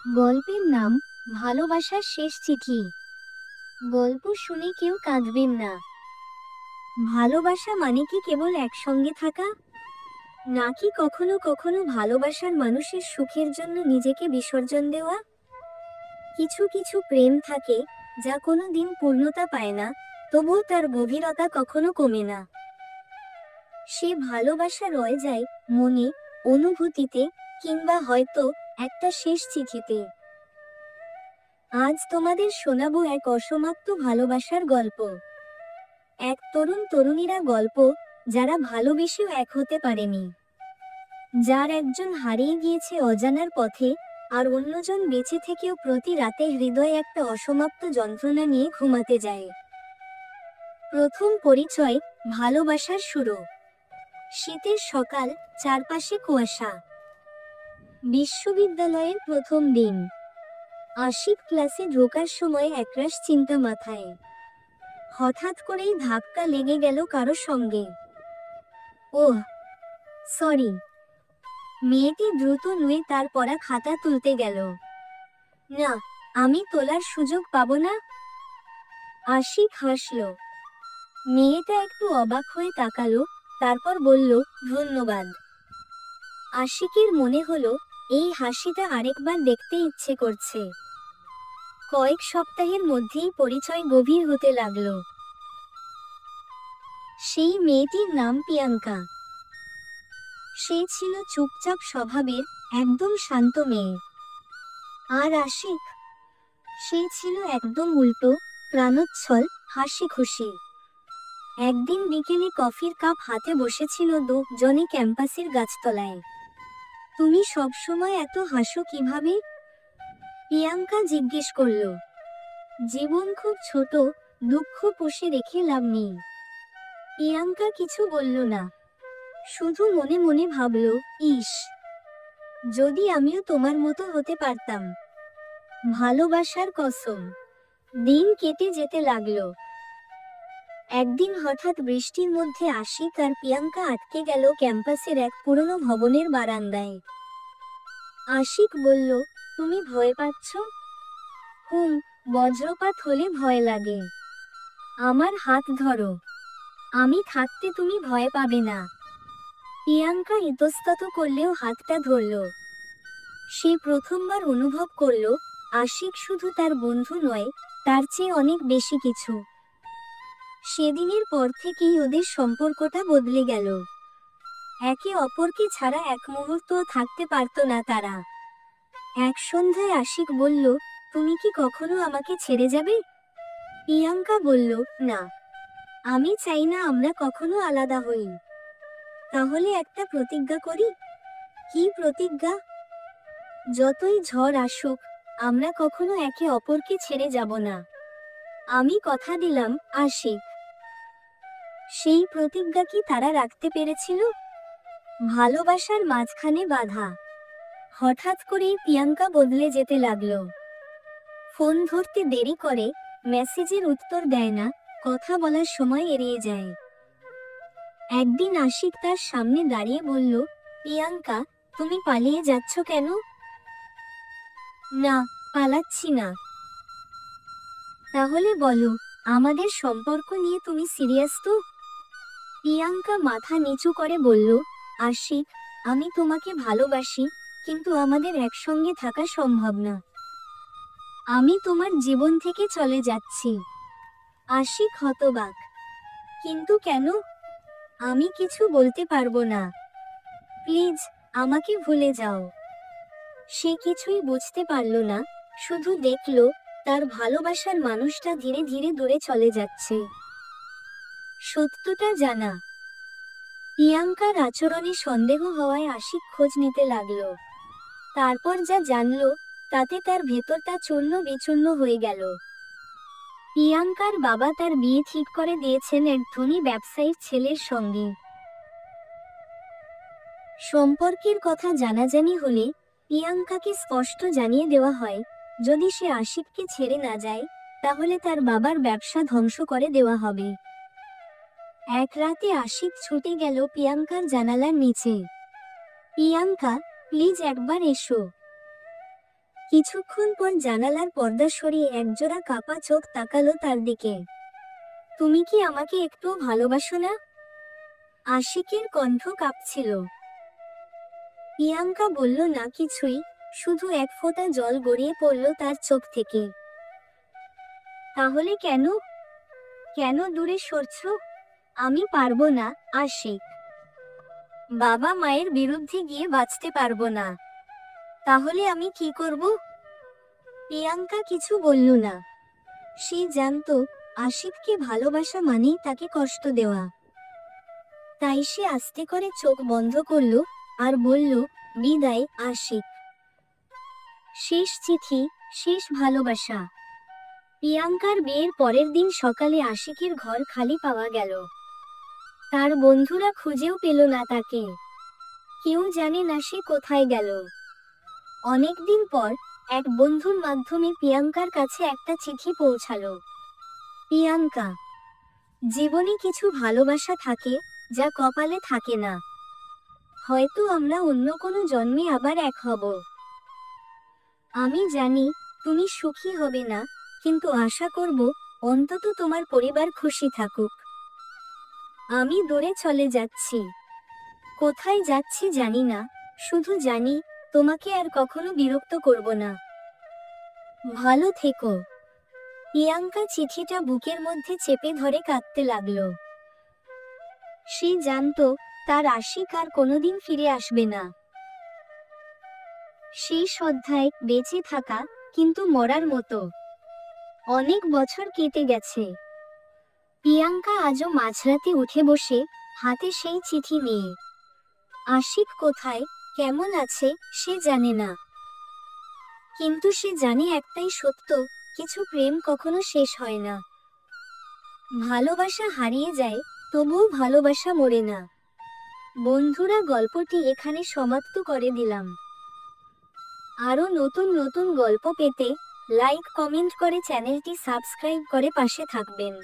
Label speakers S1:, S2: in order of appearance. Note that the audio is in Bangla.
S1: গল্পের নাম ভালোবাসার শেষ চিঠি। গল্প শুনে কেউ কাঁদবেন না। ভালোবাসা মানে কি কেবল একসঙ্গে থাকা, নাকি কখনো কখনো ভালোবাসার মানুষের সুখের জন্য নিজেকে বিসর্জন দেওয়া? কিছু কিছু প্রেম থাকে যা কোনো দিন পূর্ণতা পায় না, তবুও তার গভীরতা কখনো কমে না। সে ভালোবাসা রয়ে যায় মনে, অনুভূতিতে, কিংবা হয়তো একটা শেষ চিঠিতে। আজ তোমাদের শোনাবো এক অসমাপ্ত ভালোবাসার গল্প। এক তরুণ তরুণীরা গল্প, যারা ভালোবেসেও এক হতে পারেনি, যার একজন হারিয়ে গিয়েছে অজানার পথে, আর অন্যজন বেঁচে থেকেও প্রতি রাতে হৃদয়ে একটা অসমাপ্ত যন্ত্রণা নিয়ে ঘুমাতে যায়। প্রথম পরিচয়, ভালোবাসার শুরু। শীতের সকাল, চারপাশে কুয়াশা। বিশ্ববিদ্যালয়ের প্রথম দিন। আশিক ক্লাসে ঢোকার সময় একরাশ চিন্তা মাথায়। হঠাৎ করেই ধাক্কা লেগে গেল কারো সঙ্গে। ওহ, সরি। মেয়েটি দ্রুত নুয়ে তার পড়া খাতা তুলতে গেল। না, আমি তোলার সুযোগ পাবো না। আশিক হাসল। মেয়েটা একটু অবাক হয়ে তাকালো, তারপর বলল, ধন্যবাদ। আশিকের মনে হলো এই হাসিটা আরেকবার দেখতে ইচ্ছে করছে। কয়েক সপ্তাহের মধ্যেই পরিচয় গভীর হতে লাগলো। সেই মেয়েটির নাম প্রিয়াঙ্কা। সে ছিল চুপচাপ স্বভাবের, একদম শান্ত মেয়ে। আর আশিক, সে ছিল একদম উল্টো, প্রাণোচ্ছল, হাসি খুশি। একদিন বিকেলে কফির কাপ হাতে বসেছিল দুজনে ক্যাম্পাসের গাছতলায়। তুমি সবসময় এত হাসো কিভাবে? প্রিয়াঙ্কা জিজ্ঞেস করল। জীবন খুব ছোট, দুঃখ পুষে রেখে লাভ নেই। প্রিয়াঙ্কা কিছু বলল না, শুধু মনে মনে ভাবল, ইস, যদি আমিও তোমার মতো হতে পারতাম। ভালোবাসার কসম। দিন কেটে যেতে লাগলো। একদিন হঠাৎ বৃষ্টির মধ্যে আশিক আর প্রিয়াঙ্কা আটকে গেল ক্যাম্পাসের এক পুরনো ভবনের বারান্দায়। আশিক বলল, তুমি ভয় পাচ্ছ? হুম, বজ্রপাত হলে ভয় লাগে। আমার হাত ধরো। আমি থাকতে তুমি ভয় পাবে না। প্রিয়াঙ্কা ইতস্তত করলেও হাতটা ধরল। সে প্রথমবার অনুভব করল, আশিক শুধু তার বন্ধু নয়, তার চেয়ে অনেক বেশি কিছু। সেদিনের পর থেকেই ওদের সম্পর্কটা বদলে গেল। একে অপরকে ছাড়া এক মুহূর্তও থাকতে পারত না তারা। এক সন্ধ্যায় আশিক বলল, তুমি কি কখনো আমাকে ছেড়ে যাবে? প্রিয়াঙ্কা বলল, না, আমি চাই না আমরা কখনো আলাদা হই। তাহলে একটা প্রতিজ্ঞা করি। কি প্রতিজ্ঞা? যতই ঝড় আসুক, আমরা কখনো একে অপরকে ছেড়ে যাব না। আমি কথা দিলাম। আশিক। সেই প্রতিজ্ঞা কি তারা রাখতে পেরেছিল? ভালোবাসার মাঝখানে বাধা। হঠাৎ করেই প্রিয়াঙ্কা বদলে যেতে লাগলো। ফোন ধরতে দেরি করে, মেসেজের উত্তর দেয় না, কথা বলার সময় এড়িয়ে যায়। একদিন আশিক তার সামনে দাঁড়িয়ে বলল, প্রিয়াঙ্কা, তুমি পালিয়ে যাচ্ছ কেন? না, পালাচ্ছি না। তাহলে বলো, আমাদের সম্পর্ক নিয়ে তুমি সিরিয়াস তো? প্রিয়াঙ্কা মাথা নিচু করে বলল, আশিক, আমি তোমাকে ভালোবাসি, কিন্তু আমাদের একসঙ্গে থাকা সম্ভব না। আমি তোমার জীবন থেকে চলে যাচ্ছি। আশিক হতবাক। কিন্তু কেন? আমি কিছু বলতে পারবো না। প্লিজ, আমাকে ভুলে যাও। সে কিছুই বুঝতে পারল না, শুধু দেখল তার ভালোবাসার মানুষটা ধীরে ধীরে দূরে চলে যাচ্ছে। সত্যটা জানা। প্রিয়াঙ্কার আচরণে সন্দেহ হওয়ায় আশিক খোঁজ নিতে লাগলো। তারপর যা জানল, তাতে তার ভেতরটা চূর্ণ বিচূর্ণ হয়ে গেল। প্রিয়াঙ্কার বাবা তার বিয়ে ঠিক করে দিয়েছেন এক ধনী ব্যবসায়ীর ছেলের সঙ্গে। সম্পর্কের কথা জানাজানি হলে প্রিয়াঙ্কাকে স্পষ্ট জানিয়ে দেওয়া হয়, যদি সে আশিককে ছেড়ে না যায়, তাহলে তার বাবার ব্যবসা ধ্বংস করে দেওয়া হবে। এক রাতে আশিক ছুটে গেল প্রিয়াঙ্কার জানালার নিচে। প্রিয়াঙ্কা, প্লিজ একবার এসো। কিছুক্ষণ পর জানালার পর্দা সরিয়ে একজোড়া কাপা চোখ তাকালো তার দিকে। তুমি কি আমাকে একটু ভালোবাসো না? আশিকের কণ্ঠ কাঁপছিল। প্রিয়াঙ্কা বলল না কিছুই, শুধু এক ফোঁটা জল গড়িয়ে পড়ল তার চোখ থেকে। তাহলে কেন কেন দূরে সরছ? আমি পারবো না আশিক। বাবা মায়ের বিরুদ্ধে গিয়ে বাঁচতে পারবো না। তাহলে আমি কি করব? প্রিয়াঙ্কা কিছু বলল না। সে জানতো আশিককে ভালোবাসা মানেই তাকে কষ্ট দেওয়া। তাই সে আস্তে করে চোখ বন্ধ করল আর বলল, বিদায় আশিক। শেষ চিঠি, শেষ ভালোবাসা। প্রিয়াঙ্কার বিয়ের পরের দিন সকালে আশিকের ঘর খালি পাওয়া গেল। তার বন্ধুরা খুঁজেও পেল না তাকে। কেউ জানে না সে কোথায় গেল। অনেকদিন পর এক বন্ধুর মাধ্যমে প্রিয়াঙ্কার কাছে একটা চিঠি পৌঁছালো। প্রিয়াঙ্কা, জীবনে কিছু ভালোবাসা থাকে যা কপালে থাকে না। হয়তো আমরা অন্য কোনো জন্মে আবার এক হব। আমি জানি তুমি সুখী হবে না, কিন্তু আশা করব অন্তত তোমার পরিবার খুশি থাকুক। আমি দূরে চলে যাচ্ছি। কোথায় যাচ্ছি জানি না, শুধু জানি তোমাকে আর কখনো বিরক্ত করব না। ভালো থেকো। প্রিয়াঙ্কা চিঠিটা বুকের মধ্যে চেপে ধরে কাঁদতে লাগলো। সে জানতো তার আশিক আর কোনোদিন ফিরে আসবে না। শেষ অধ্যায়, বেঁচে থাকা কিন্তু মরার মতো। অনেক বছর কেটে গেছে। প্রিয়াঙ্কা আজও মাঝরাতে উঠে বসে, হাতে সেই চিঠি নিয়ে। আশিক কোথায়, কেমন আছে সে জানে না, কিন্তু সে জানে একটাই সত্য, কিছু প্রেম কখনো শেষ হয় না। ভালোবাসা হারিয়ে যায়, তবুও ভালোবাসা মরে না। বন্ধুরা, গল্পটি এখানে সমাপ্ত করে দিলাম। আরো নতুন নতুন গল্প পেতে লাইক কমেন্ট করে চ্যানেলটি সাবস্ক্রাইব করে পাশে থাকবেন।